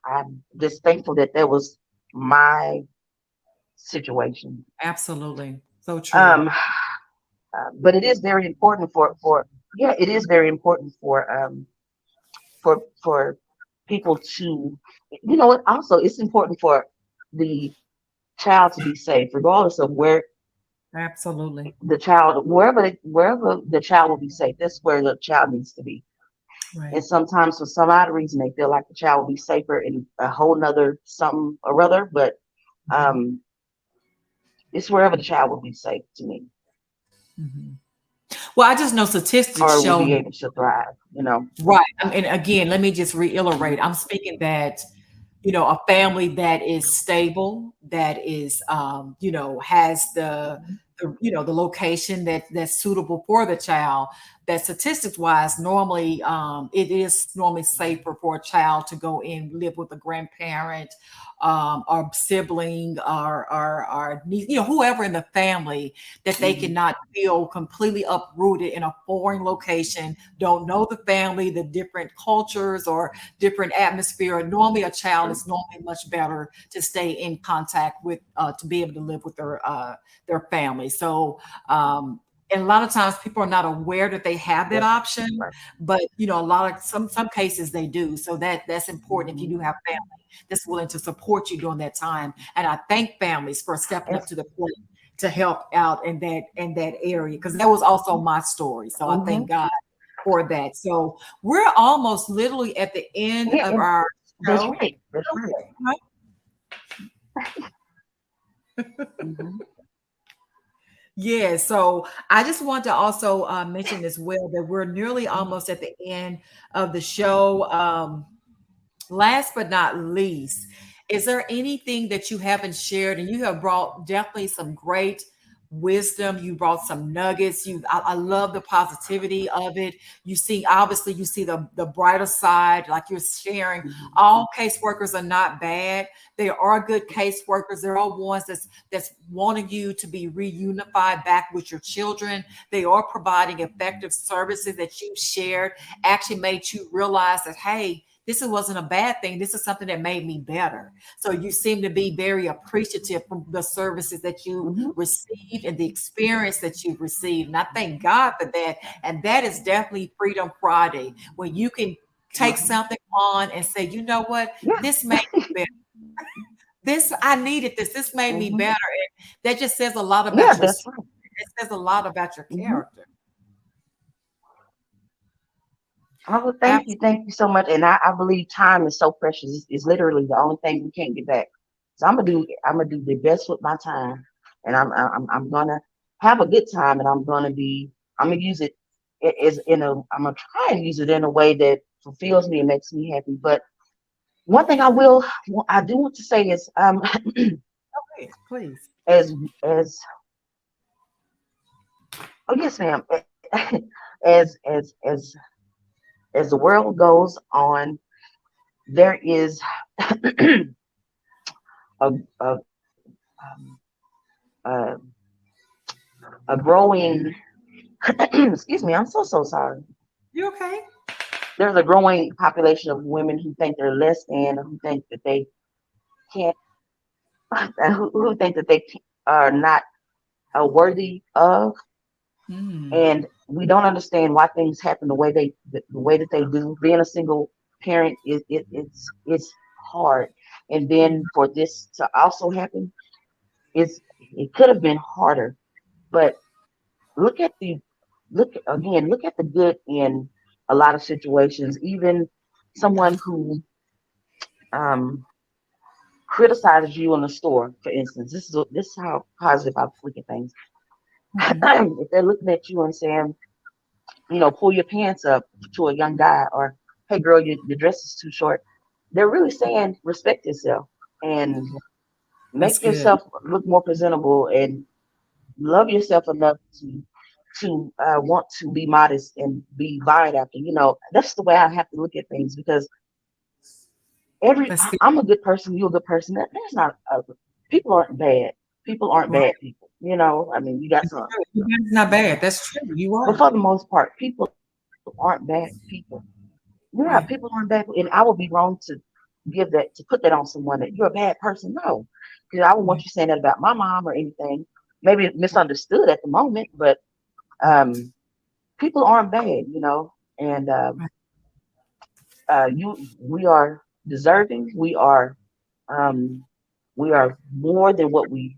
I'm just thankful that that was my situation. Absolutely. So true. Um, but it is very important for yeah, it is very important for people to, what, also it's important for the child to be safe, regardless of where Absolutely. wherever the child will be safe. That's where the child needs to be. Right. And sometimes for some odd reason they feel like the child will be safer in a whole nother something or other, but Mhm. um it's wherever the child will be safe to me, Mhm. Well, I just know statistics or will show. be able to thrive. Right. And again, let me just reiterate. I'm speaking that, a family that is stable, that is, has Mhm. the location that's suitable for the child. That statistics wise, normally, it is normally safer for a child to go in live with a grandparent, or sibling, or niece, whoever in the family, that they Mhm. cannot feel completely uprooted in a foreign location, don't know the family, the different cultures or different atmosphere. Normally, a child True. is normally much better to stay in contact with, to be able to live with their family. So, and a lot of times people are not aware that they have that That's option, right. but a lot of some cases they do. So that's important if you Mhm. do have family that's willing to support you during that time. And I thank families for stepping up It's, to the plate to help out in that area, because that was also my story. So I mhm. thank God for that. So we're almost literally at the end Yeah, of and our that's show. right. That's right. Right? Mhm. Yeah, so I just want to also mention as well that we're nearly Mhm. almost at the end of the show. Last but not least, is there anything that you haven't shared? And you have brought definitely some great wisdom. You brought some nuggets. I love the positivity of it. You see, obviously, you see the brighter side, like you're sharing. Mhm. All caseworkers are not bad. There are good caseworkers. There are ones that's wanting you to be reunified back with your children. They are providing effective services that you shared, actually made you realize that, hey, this wasn't a bad thing. This is something that made me better. So you seem to be very appreciative from the services that you Mhm. received and the experience that you've received. And I thank God for that. And that is definitely Freedom Friday, when you can take Mhm. something on and say, you know what, Yeah. this made me better. This, I needed this. This made me Mhm. better. And that just says a lot Yeah, about your, that's it right. says a lot about your Mhm. character. Oh, well, Absolutely. thank you so much. And I believe time is so precious. It's literally the only thing we can't get back. So I'm gonna do the best with my time, and I'm gonna have a good time, and I'm gonna use it as I'm gonna try and use it in a way that fulfills me and makes me happy. But one thing I do want to say is Please, please. as as oh yes ma'am, as as as as the world goes on, there is a a um, a, a growing excuse me, I'm so sorry. You okay? There's a growing population of women who think they're less than, who think that they can't, who think that are not worthy of, Mm, and we don't understand why things happen the way that they do. Being a single parent it's hard, and then mm, for this to also happen, it could have been harder. But look at the look at the good in a lot of situations. Even someone who um criticizes you in the store, for instance. This is how positive I look at things. Mm-hmm. If they're looking at you and saying, pull your pants up to a young guy, or hey girl, your dress is too short, they're really saying respect yourself and That's make good. yourself look more presentable and love yourself enough to want to be modest and be vied after. That's the way I have to look at things, because That's good. I'm a good person, you're a good person. There's not people aren't bad. People aren't Right. bad people. I mean, you got That's some, true. That's not bad. That's true. You but are. for the most part, people aren't bad people. Yeah, people aren't Right. bad people, and I would be wrong to put that on someone that you're a bad person. No, because I wouldn't want you Right. saying that about my mom or anything. Maybe misunderstood at the moment, but um, people aren't bad. And Right. we are deserving. Um, we are more than what we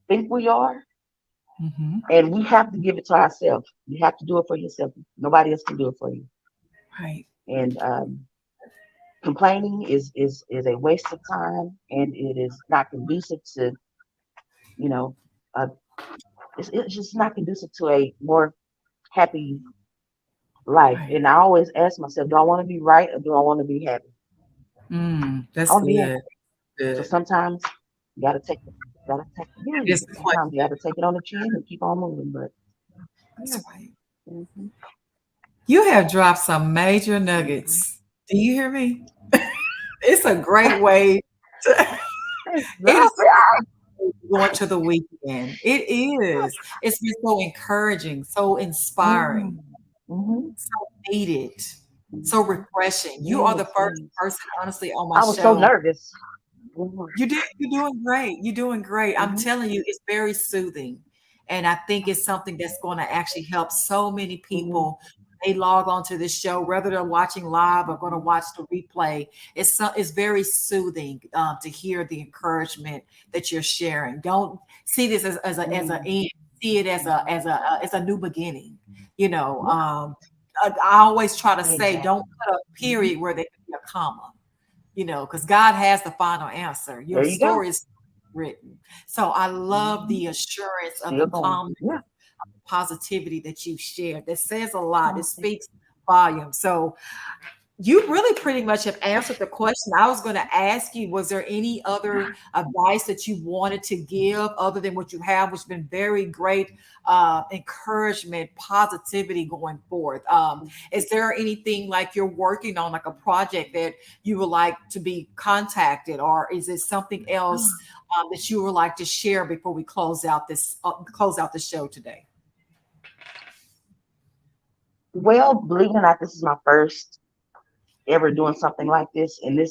think we are, Mm-hmm. and we have to give it to ourselves. You have to do it for yourself. Nobody else can do it for you. Right. And complaining is a waste of time, and it is not conducive to you know uh, it's just not conducive to a more happy life. Right. And I always ask myself, do I want to be right, or do I want to be happy? I That's want to be happy. good. So Good. sometimes you yeah, It's quite sometimes you got to take it on the chin and keep on moving. But that's yeah. right. Hmm. You have dropped some major Hmm. nuggets. Do you hear me? It's a great way to it is a great way to go into the weekend. It is. It's been so encouraging, so inspiring, Hmm. so needed, so refreshing. You are the Yes, first yes. person, honestly, on my I was so show. nervous. Hmm. You're doing great. You're doing great. I'm Hmm. telling you, it's very soothing. And I think it's something that's going to actually help so many Hmm. people. They log on to this show, whether they're watching live or going to Hmm. watch the replay. It's very soothing to hear the encouragement that you're sharing. Don't see this as a Hmm. end. See it Hmm. as a new beginning. You know, Yeah, I always try to say, don't exactly. put a Hmm. period where there could be a comma, because God has the final answer. Your There you go. story is written. So I love Hmm. the assurance of Still the going. calm Yeah. positivity that you've shared. That says a lot. It Okay. speaks volumes. So you really pretty much have answered the question. I was going to ask you, was there any other advice that you wanted to give other than what you have, which has been very great encouragement, positivity going forth? Is there anything like you're working on, like a project that you would like to be contacted, or is it something else that you would like to share before we close out the show today? Well, believe it or not, this is my first ever doing something like this, and it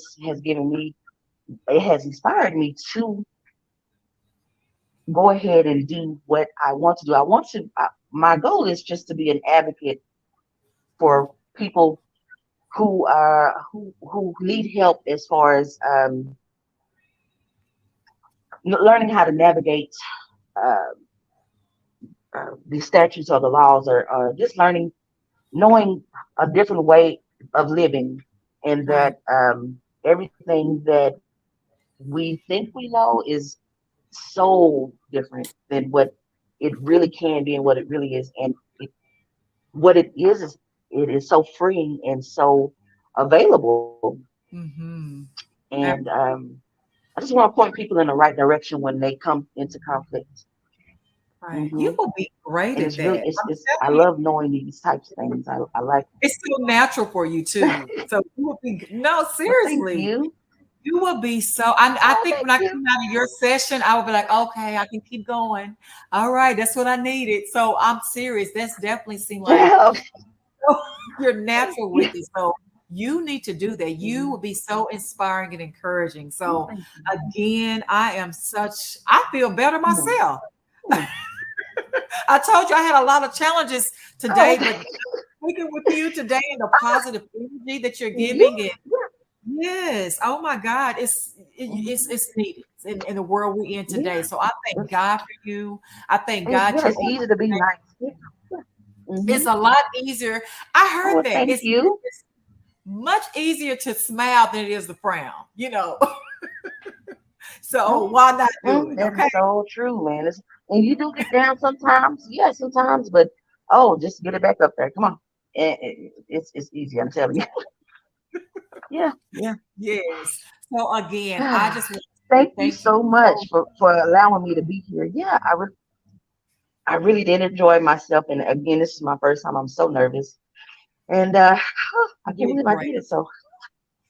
has inspired me to go ahead and do what I want to do. My goal is just to be an advocate for people who need help as far as learning how to navigate uh, the statutes or the laws, or just knowing a different way of living, and Right. that everything that we think we know is so different than what it really can be and what it really is. And what it is it is so freeing and so available. Mm-hmm. And I just want to point people in the right direction when they come into conflict. Right. Hmm. You will be great And at it's really that. I'm I telling you, love knowing these types of things. I like. it's so natural for you too. So you will be no, Well, thank seriously. you. You will be so I Oh, think thank when I you. come out of your session, I will be like, okay, I can keep going. All right, that's what I needed. So I'm serious. That's definitely seemed like you're Thank natural with you. it. So you need to do that. You will Mhm. be so inspiring and encouraging. Well, So thank you. again, I feel better Mhm. myself. Mhm. I told you I had a lot of challenges Oh, today, but speaking with you today and the positive energy that you're yeah, giving, and yes, oh my God, mhm. it's needed in the world we're in today. Yeah. So I thank It's, God for you. I thank it's God yeah. you It's easy to be nice. Yeah. Yeah. it's Hmm. a lot easier. I Oh, heard well, that thank you. it's much easier to smile than it is to frown. So why not do it? That Okay. is so true, man. And you do get down sometimes, yeah, sometimes, but oh, just get it back up there. Come on, it's easy. I'm telling you. Yeah, yeah. Yes. So again, I just want to say Thank you thank you so so much for allowing me to be here. Yeah, I really did enjoy myself, and again, this is my first time. I'm so nervous, and I you can't did believe I great. did it. So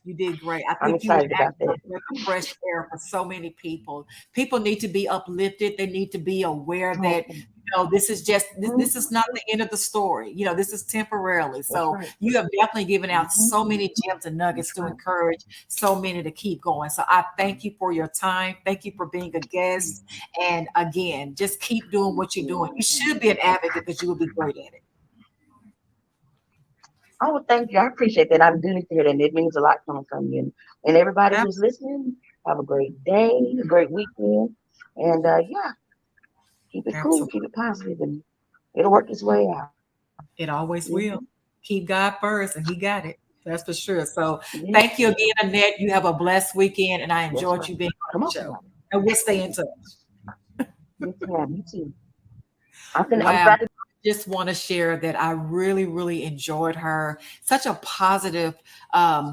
You did great. I I'm think you would excited act about like that. a breath of fresh air for so many people. People need to be uplifted. They need to be aware that, Okay. this is just this Mhm. is not the end of the story. This is temporarily. That's So right. you have definitely given out Hmm. so many gems and nuggets That's to right. encourage so many to keep going. So I thank you for your time. Thank you for being a guest. And again, just keep doing Thank what you're doing. you. You should be an advocate because you will be great at it. Oh, well, thank you. I appreciate that. I do need to hear that. And it means a lot coming from you. And everybody who's Absolutely. listening, have a great day, a great weekend. And yeah, keep it cool, Absolutely. keep it positive, and it'll work its way out. It always Hmm. will. Keep God first, and He got it. That's for sure. So Yeah, thank you again, Annette. You have a blessed weekend, and I that's enjoyed right. you being on Come the on, show. somebody. And we'll stay in touch. Yes, ma'am. You too. I'm Wow. about to. Just want to share that I really, really enjoyed her. Such a positive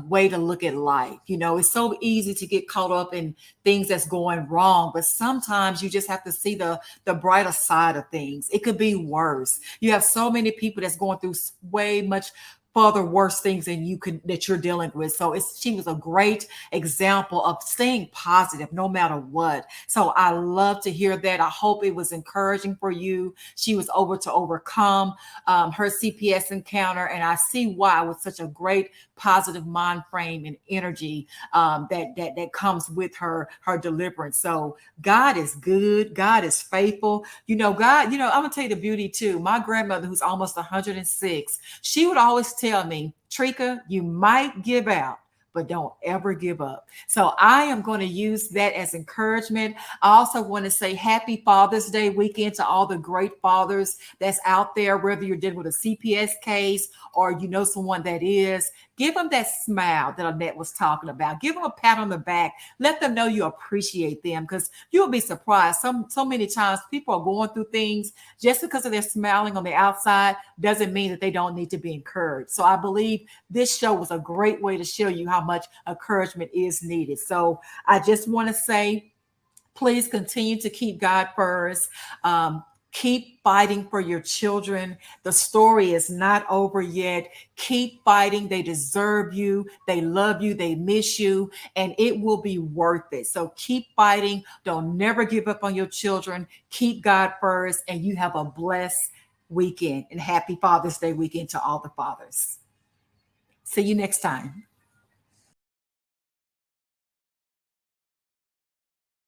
way to look at life. It's so easy to get caught up in things that's going wrong, but sometimes you just have to see the brighter side of things. It could be worse. You have so many people that's going through way much further worse things than that you're dealing with. So she was a great example of staying positive no matter what. So I love to hear that. I hope it was encouraging for you. She was able to overcome her CPS encounter, and I see why with such a great positive mind frame and energy that comes with her deliverance. So God is good. God is faithful. God. I'm gonna tell you the beauty too. My grandmother, who's almost 106, she would always tell me, Trika, you might give out, but don't ever give up. So I am going to use that as encouragement. I also want to say happy Father's Day weekend to all the great fathers that's out there, whether you're dealing with a CPS case or you know someone that is. Give them that smile that Annette was talking about. Give them a pat on the back. Let them know you appreciate them, because you'll be surprised. So many times people are going through things just because of their smiling on the outside doesn't mean that they don't need to be encouraged. So I believe this show was a great way to show you how much encouragement is needed. So I just want to say, please continue to keep God first. Keep fighting for your children. The story is not over yet. Keep fighting. They deserve you. They love you. They miss you, and it will be worth it. So keep fighting. Don't never give up on your children. Keep God first, and you have a blessed weekend, and happy Father's Day weekend to all the fathers. See you next time.